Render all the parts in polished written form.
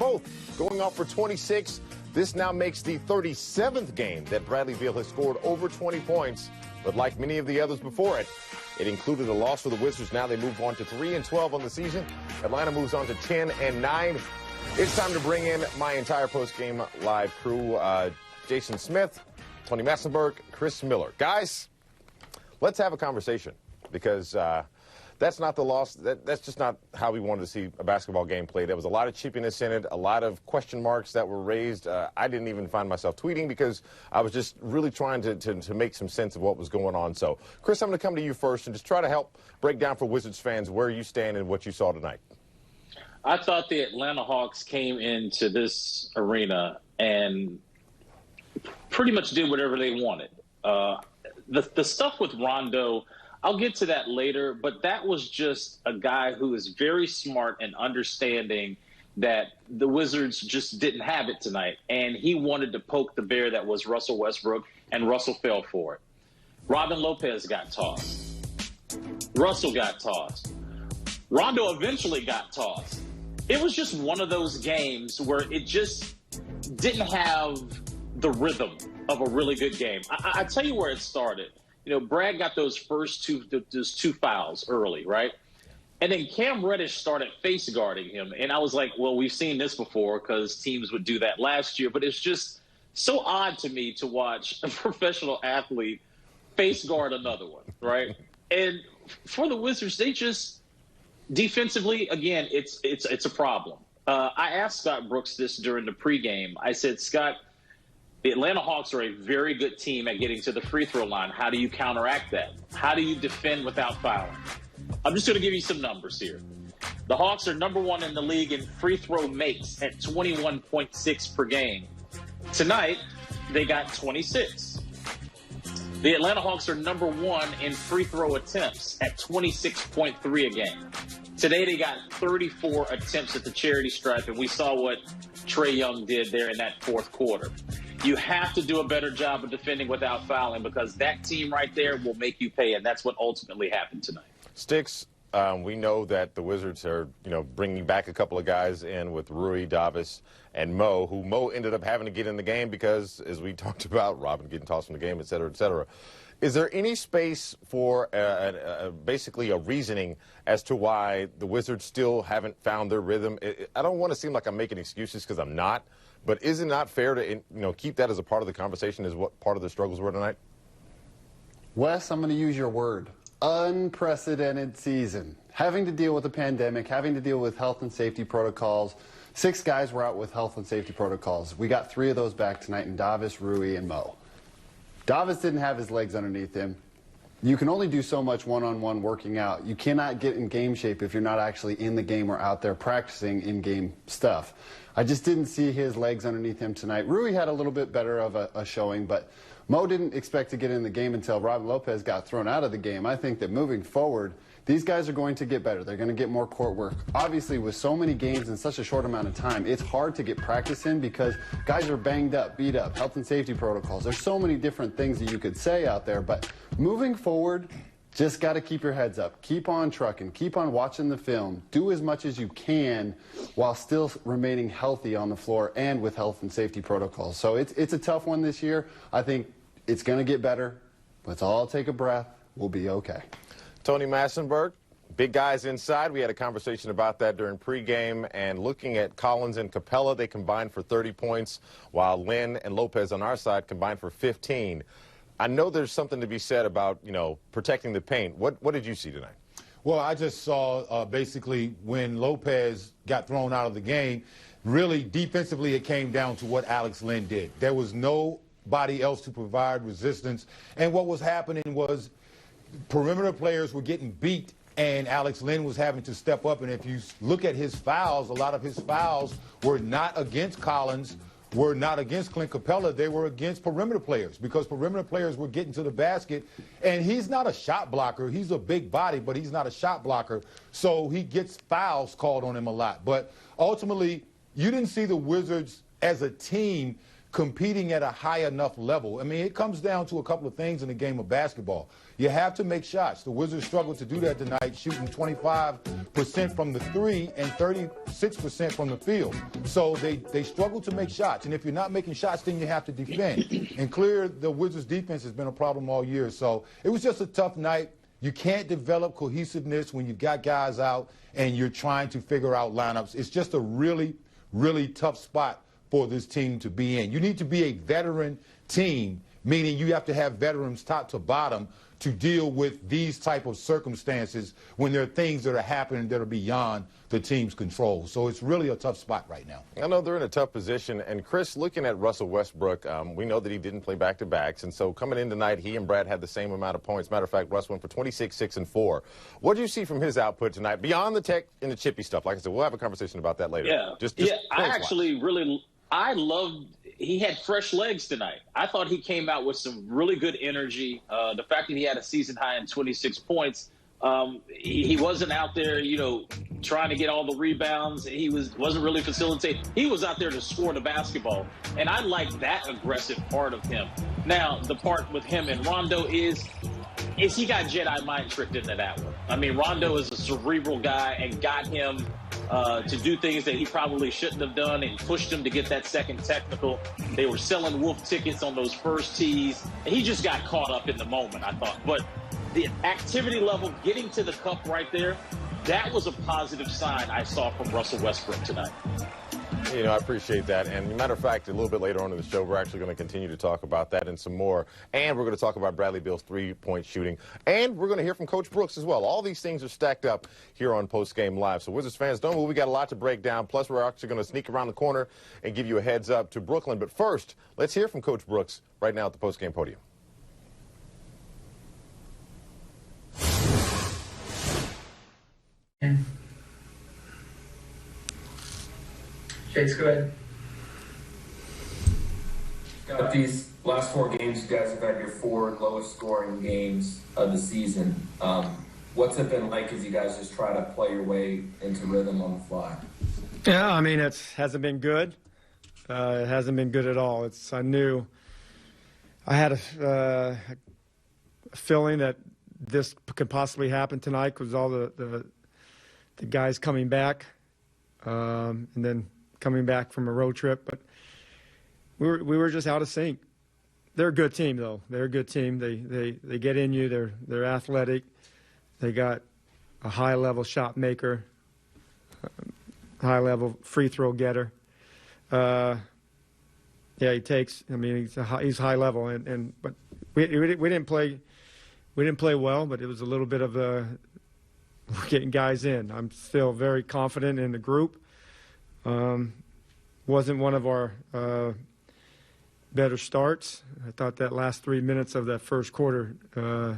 both going off for 26. This now makes the 37th game that Bradley Beal has scored over 20 points. But like many of the others before it, it included a loss for the Wizards. Now they move on to 3-12 on the season. Atlanta moves on to 10-9. It's time to bring in my entire post-game live crew. Jason Smith, Tony Massenberg, Chris Miller. Guys, let's have a conversation because that's not the loss. That's just not how we wanted to see a basketball game played. There was a lot of cheapiness in it, a lot of question marks that were raised. I didn't even find myself tweeting because I was just really trying to make some sense of what was going on. So, Chris, I'm going to come to you first and just try to help break down for Wizards fans where you stand and what you saw tonight. I thought the Atlanta Hawks came into this arena and pretty much did whatever they wanted. The stuff with Rondo, I'll get to that later, but that was just a guy who is very smart and understanding that the Wizards just didn't have it tonight, and he wanted to poke the bear that was Russell Westbrook, and Russell fell for it. Robin Lopez got tossed. Russell got tossed. Rondo eventually got tossed. It was just one of those games where it just didn't have the rhythm of a really good game. I tell you where it started. You know, Brad got those two fouls early, right? And then Cam Reddish started face guarding him. And I was like, well, we've seen this before because teams would do that last year. But it's just so odd to me to watch a professional athlete face guard another one, right? And for the Wizards, they just defensively, again, it's a problem. I asked Scott Brooks this during the pregame. I said, Scott, the Atlanta Hawks are a very good team at getting to the free throw line. How do you counteract that? How do you defend without fouling? I'm just going to give you some numbers here. The Hawks are #1 in the league in free throw makes at 21.6 per game. Tonight, they got 26. The Atlanta Hawks are #1 in free throw attempts at 26.3 a game. Today, they got 34 attempts at the charity stripe, and we saw what Trae Young did there in that fourth quarter. You have to do a better job of defending without fouling because that team right there will make you pay, and that's what ultimately happened tonight. Sticks, we know that the Wizards are, bringing back a couple of guys in with Rui, Davis, and Mo, who Mo ended up having to get in the game because, as we talked about, Robin getting tossed from the game, et cetera, et cetera. Is there any space for basically a reasoning as to why the Wizards still haven't found their rhythm? I don't want to seem like I'm making excuses because I'm not. But is it not fair to keep that as a part of the conversation as what part of the struggles were tonight? Wes, I'm going to use your word. Unprecedented season. Having to deal with a pandemic, having to deal with health and safety protocols. 6 guys were out with health and safety protocols. We got 3 of those back tonight in Davis, Rui, and Mo. Davis didn't have his legs underneath him. You can only do so much one-on-one working out. You cannot get in game shape if you're not actually in the game or out there practicing in-game stuff. I just didn't see his legs underneath him tonight. Rui had a little bit better of a showing, but Mo didn't expect to get in the game until Robin Lopez got thrown out of the game. I think that moving forward, these guys are going to get better. They're going to get more court work. Obviously, with so many games in such a short amount of time, it's hard to get practice in because guys are banged up, beat up, health and safety protocols. There's so many different things that you could say out there, but moving forward, just got to keep your heads up. Keep on trucking. Keep on watching the film. Do as much as you can while still remaining healthy on the floor and with health and safety protocols. So it's a tough one this year. I think it's going to get better. Let's all take a breath. We'll be okay. Tony Massenberg, big guys inside. We had a conversation about that during pregame. And looking at Collins and Capella, they combined for 30 points, while Lynn and Lopez on our side combined for 15. I know there's something to be said about, protecting the paint. What did you see tonight? Well, I just saw basically when Lopez got thrown out of the game, really defensively it came down to what Alex Lynn did. There was nobody else to provide resistance. And what was happening was perimeter players were getting beat, and Alex Lynn was having to step up. And if you look at his fouls, a lot of his fouls were not against Collins, were not against Clint Capella. They were against perimeter players because perimeter players were getting to the basket. And he's not a shot blocker. He's a big body, but he's not a shot blocker. So he gets fouls called on him a lot. But ultimately, you didn't see the Wizards as a team competing at a high enough level. I mean, it comes down to a couple of things in the game of basketball. You have to make shots. The Wizards struggled to do that tonight, shooting 25% from the three and 36% from the field. So they struggle to make shots. And if you're not making shots, then you have to defend. And clear, the Wizards' defense has been a problem all year. So it was just a tough night. You can't develop cohesiveness when you've got guys out and you're trying to figure out lineups. It's just a really, really tough spot for this team to be in. You need to be a veteran team, meaning you have to have veterans top to bottom to deal with these type of circumstances when there are things that are happening that are beyond the team's control. So it's really a tough spot right now. I know they're in a tough position. And, Chris, looking at Russell Westbrook, we know that he didn't play back-to-backs. And so coming in tonight, he and Brad had the same amount of points. Matter of fact, Russ went for 26, 6, and 4. What do you see from his output tonight, beyond the tech and the chippy stuff? Like I said, we'll have a conversation about that later. Yeah, I actually I loved he had fresh legs tonight. I thought he came out with some really good energy. The fact that he had a season high in 26 points, he wasn't out there, trying to get all the rebounds. He wasn't really facilitating. He was out there to score the basketball, and I like that aggressive part of him. Now, the part with him and Rondo is he got Jedi mind tricked into that one. I mean, Rondo is a cerebral guy and got him to do things that he probably shouldn't have done and pushed him to get that second technical. They were selling wolf tickets on those first tees. And he just got caught up in the moment, I thought. But the activity level, getting to the cup right there, that was a positive sign I saw from Russell Westbrook tonight. I appreciate that. And as a matter of fact, a little bit later on in the show, we're actually going to continue to talk about that and some more. And we're going to talk about Bradley Beal's three-point shooting. And we're going to hear from Coach Brooks as well. All these things are stacked up here on Post Game Live. So Wizards fans, don't move. We got a lot to break down. Plus, we're actually going to sneak around the corner and give you a heads up to Brooklyn. But first, let's hear from Coach Brooks right now at the post game podium. Chase, go ahead. Got these last 4 games, you guys have had your 4 lowest scoring games of the season. What's it been like as you guys just try to play your way into rhythm on the fly? Yeah, I mean, it hasn't been good. It hasn't been good at all. I knew I had a feeling that this could possibly happen tonight because all the guys coming back and then coming back from a road trip, but we were just out of sync. They're a good team, though. They're a good team. They get in you. They're athletic. They got a high-level shot maker, high-level free throw getter. Yeah, he takes. I mean, he's high level, but we didn't play well. But it was a little bit of we're getting guys in. I'm still very confident in the group. Wasn't one of our better starts. I thought that last 3 minutes of that first quarter, I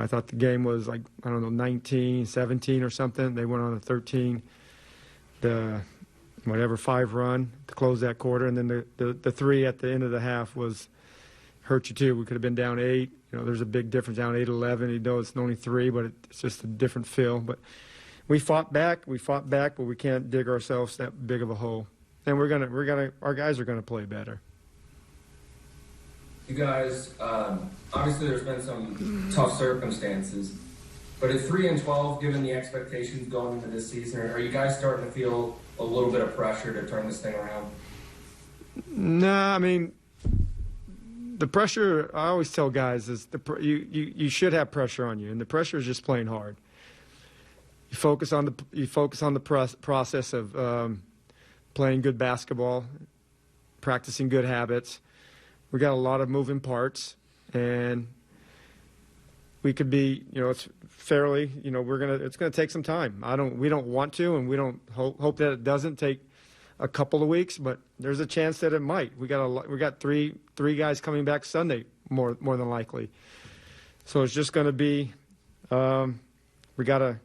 thought the game was 19-17 or something. They went on a 13, 5 run to close that quarter. And then the 3 at the end of the half hurt you too. We could have been down 8. There's a big difference, down 8-11. It's only 3, but it's just a different feel. But we fought back, but we can't dig ourselves that big of a hole. And our guys are gonna play better. You guys, obviously there's been some tough circumstances, but at 3-12, given the expectations going into this season, are you guys starting to feel a little bit of pressure to turn this thing around? No, I mean, the pressure, I always tell guys, is you should have pressure on you, and the pressure is just playing hard. You focus on the process of playing good basketball, practicing good habits. We got a lot of moving parts, and we could be, it's fairly, it's gonna take some time. We don't want to, and we don't hope that it doesn't take a couple of weeks, but there's a chance that it might. We got three guys coming back Sunday, more than likely. So it's just gonna be, we gotta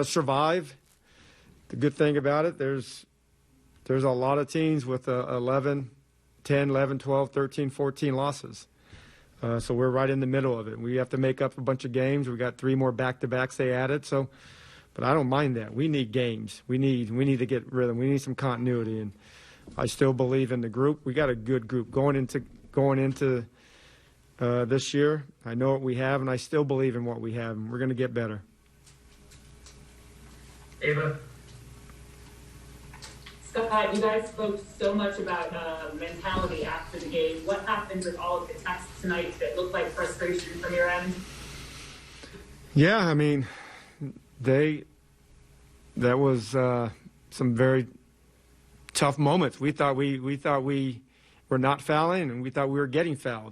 survive. The good thing about it, there's a lot of teams with 11, 10, 11, 12, 13, 14 losses. So we're right in the middle of it. We have to make up a bunch of games. We got 3 more back-to-backs they added. But I don't mind that. We need games. We need to get rhythm. We need some continuity. And I still believe in the group. We got a good group going into this year. I know what we have, and I still believe in what we have, and we're going to get better. Ava? Scott, you guys spoke so much about mentality after the game. What happened with all of the texts tonight that looked like frustration from your end? Yeah, I mean, that was some very tough moments. We thought we were not fouling, and we thought we were getting fouled.